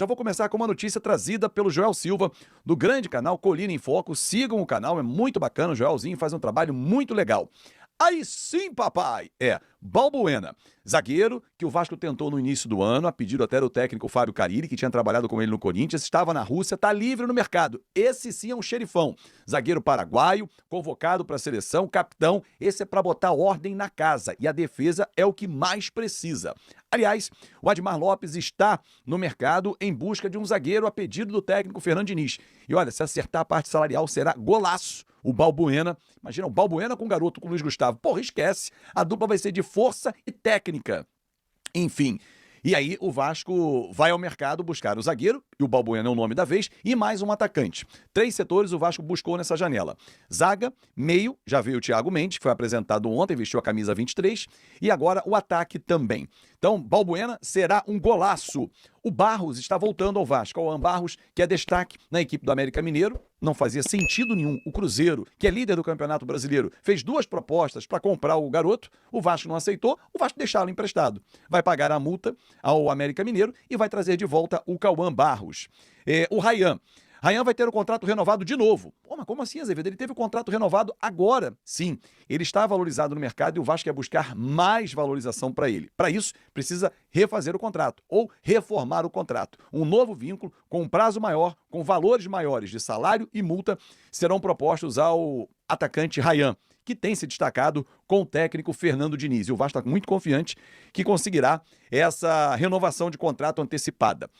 Já vou começar com uma notícia trazida pelo Joel Silva, do grande canal Colina em Foco. Sigam o canal, é muito bacana, o Joelzinho faz um trabalho muito legal. Aí sim, papai! Balbuena, zagueiro que o Vasco tentou no início do ano, a pedido até do técnico Fábio Carille, que tinha trabalhado com ele no Corinthians, estava na Rússia, está livre no mercado. Esse sim é um xerifão. Zagueiro paraguaio, convocado para a seleção, capitão. Esse é para botar ordem na casa e a defesa é o que mais precisa. Aliás, o Admar Lopes está no mercado em busca de um zagueiro a pedido do técnico Fernando Diniz. E olha, se acertar a parte salarial, será golaço. O Balbuena, imagina o Balbuena com o garoto, com o Luiz Gustavo. Porra, esquece. A dupla vai ser de força e técnica. Enfim. E aí o Vasco vai ao mercado buscar o zagueiro, e o Balbuena é o nome da vez, e mais um atacante. 3 setores o Vasco buscou nessa janela. Zaga, meio, já veio o Thiago Mendes, que foi apresentado ontem, vestiu a camisa 23, e agora o ataque também. Então, Balbuena será um golaço. O Barros está voltando ao Vasco, o Barros, que é destaque na equipe do América Mineiro. Não fazia sentido nenhum. O Cruzeiro, que é líder do Campeonato Brasileiro, fez 2 propostas para comprar o garoto, o Vasco não aceitou, o Vasco deixá-lo emprestado. Vai pagar a multa ao América Mineiro e vai trazer de volta o Cauã Barros. O Rayan vai ter o contrato renovado de novo. Pô, mas como assim, Azevedo? Ele teve o contrato renovado agora. Sim, ele está valorizado no mercado e o Vasco quer buscar mais valorização para ele. Para isso, precisa refazer o contrato ou reformar o contrato. Um novo vínculo com um prazo maior, com valores maiores de salário e multa serão propostos ao atacante Rayan, que tem se destacado com o técnico Fernando Diniz. E o Vasco está muito confiante que conseguirá essa renovação de contrato antecipada.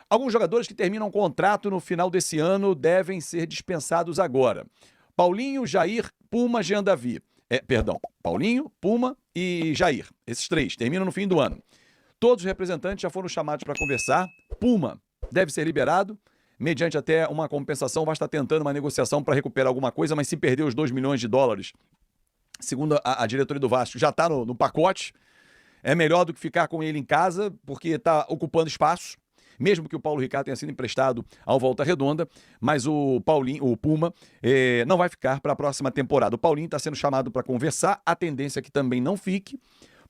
Alguns jogadores que terminam contrato no final desse ano devem ser dispensados agora. Paulinho, Jair, Puma, Jean Davi. Paulinho, Puma e Jair. Esses 3 terminam no fim do ano. Todos os representantes já foram chamados para conversar. Puma deve ser liberado, mediante até uma compensação. Vai estar tentando uma negociação para recuperar alguma coisa, mas se perder os 2 milhões de dólares, segundo a diretoria do Vasco, já está no pacote. É melhor do que ficar com ele em casa, porque está ocupando espaço. Mesmo que o Paulo Ricardo tenha sido emprestado ao Volta Redonda, mas o Puma, não vai ficar para a próxima temporada. O Paulinho está sendo chamado para conversar, a tendência é que também não fique,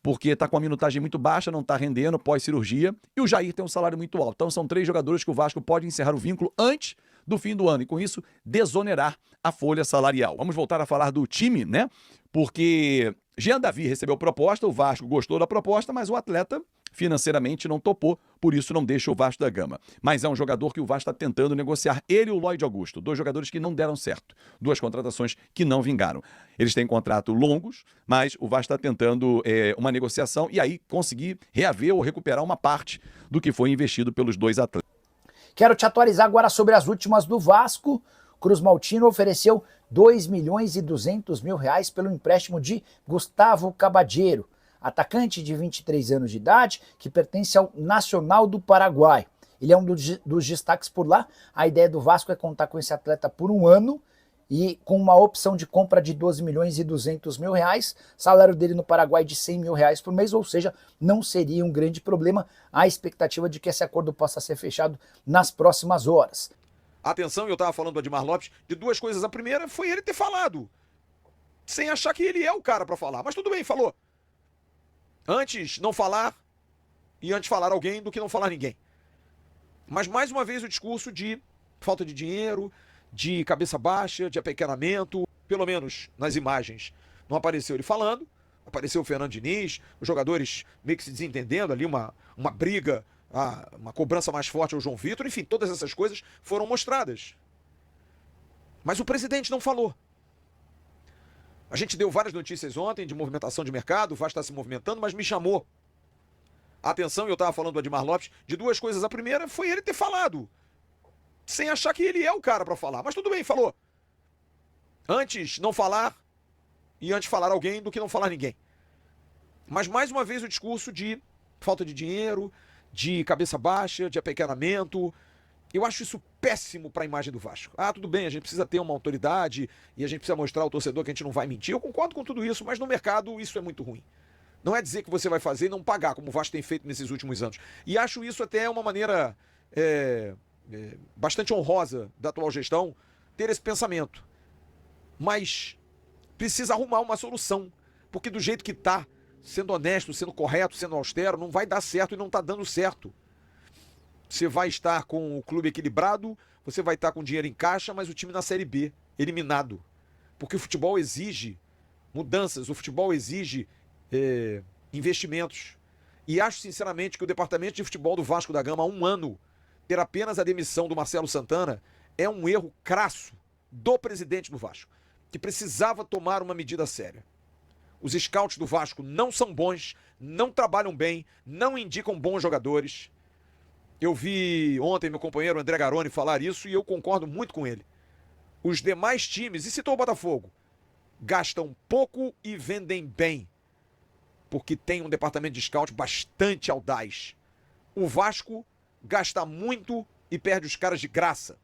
porque está com a minutagem muito baixa, não está rendendo pós-cirurgia, e o Jair tem um salário muito alto. Então são 3 jogadores que o Vasco pode encerrar o vínculo antes do fim do ano, e com isso desonerar a folha salarial. Vamos voltar a falar do time, né? Porque Jean Davi recebeu proposta, o Vasco gostou da proposta, mas o atleta financeiramente não topou, por isso não deixa o Vasco da Gama. Mas é um jogador que o Vasco está tentando negociar, ele e o Lloyd Augusto, 2 jogadores que não deram certo, 2 contratações que não vingaram. Eles têm contrato longos, mas o Vasco está tentando uma negociação e aí conseguir reaver ou recuperar uma parte do que foi investido pelos 2 atletas. Quero te atualizar agora sobre as últimas do Vasco. Cruz Maltino ofereceu R$2.200.000 pelo empréstimo de Gustavo Cabadeiro, atacante de 23 anos de idade, que pertence ao Nacional do Paraguai. Ele é um dos destaques por lá. A ideia do Vasco é contar com esse atleta por 1 ano e com uma opção de compra de R$12.200.000, salário dele no Paraguai de R$100.000 por mês, ou seja, não seria um grande problema. A expectativa de que esse acordo possa ser fechado nas próximas horas. Atenção, eu estava falando do Admar Lopes de 2 coisas. A primeira foi ele ter falado, sem achar que ele é o cara para falar, mas tudo bem, falou. Antes não falar e antes falar alguém do que não falar ninguém. Mas mais uma vez o discurso de falta de dinheiro, de cabeça baixa, de apequenamento, pelo menos nas imagens. Não apareceu ele falando, apareceu o Fernando Diniz, os jogadores meio que se desentendendo ali, uma briga, uma cobrança mais forte ao João Vitor, enfim, todas essas coisas foram mostradas. Mas o presidente não falou. A gente deu várias notícias ontem de movimentação de mercado, o Vasco está se movimentando, mas me chamou. Atenção, eu estava falando do Admar Lopes de 2 coisas. A primeira foi ele ter falado, sem achar que ele é o cara para falar, mas tudo bem, falou. Antes não falar e antes falar alguém do que não falar ninguém. Mas mais uma vez o discurso de falta de dinheiro, de cabeça baixa, de apequenamento. Eu acho isso péssimo para a imagem do Vasco. Tudo bem, a gente precisa ter uma autoridade e a gente precisa mostrar ao torcedor que a gente não vai mentir. Eu concordo com tudo isso, mas no mercado isso é muito ruim. Não é dizer que você vai fazer e não pagar, como o Vasco tem feito nesses últimos anos. E acho isso até uma maneira bastante honrosa da atual gestão, ter esse pensamento. Mas precisa arrumar uma solução, porque do jeito que está, sendo honesto, sendo correto, sendo austero, não vai dar certo e não está dando certo. Você vai estar com o clube equilibrado, você vai estar com dinheiro em caixa, mas o time na Série B, eliminado. Porque o futebol exige mudanças, o futebol exige investimentos. E acho sinceramente que o departamento de futebol do Vasco da Gama, há um ano, ter apenas a demissão do Marcelo Santana é um erro crasso do presidente do Vasco, que precisava tomar uma medida séria. Os scouts do Vasco não são bons, não trabalham bem, não indicam bons jogadores. Eu vi ontem meu companheiro André Garoni falar isso e eu concordo muito com ele. Os demais times, e citou o Botafogo, gastam pouco e vendem bem, porque tem um departamento de scout bastante audaz. O Vasco gasta muito e perde os caras de graça.